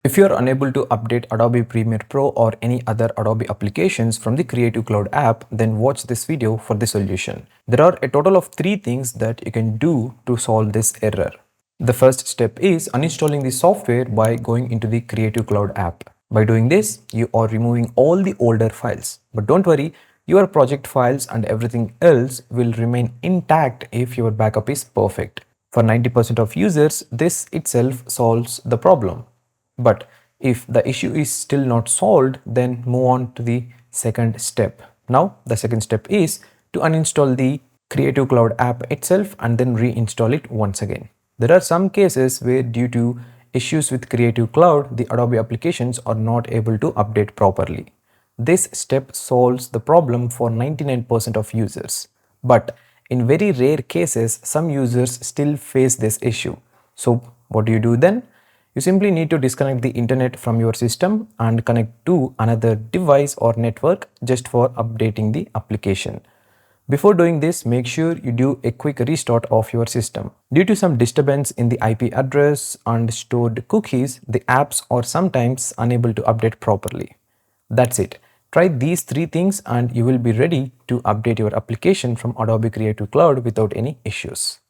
If you are unable to update Adobe Premiere Pro or any other Adobe applications from the Creative Cloud app, then watch this video for the solution. There are a total of 3 things that you can do to solve this error. The first step is uninstalling the software by going into the Creative Cloud app. By doing this, you are removing all the older files. But don't worry, your project files and everything else will remain intact if your backup is perfect. For 90% of users, this itself solves the problem. But if the issue is still not solved, then move on to the second step. Now, the second step is to uninstall the Creative Cloud app itself and then reinstall it once again. There are some cases where due to issues with Creative Cloud, the Adobe applications are not able to update properly. This step solves the problem for 99% of users. But in very rare cases, some users still face this issue. So what do you do then? You simply need to disconnect the internet from your system and connect to another device or network just for updating the application. Before doing this, make sure you do a quick restart of your system. Due to some disturbance in the IP address and stored cookies, the apps are sometimes unable to update properly. That's it. Try these 3 things and you will be ready to update your application from Adobe Creative Cloud without any issues.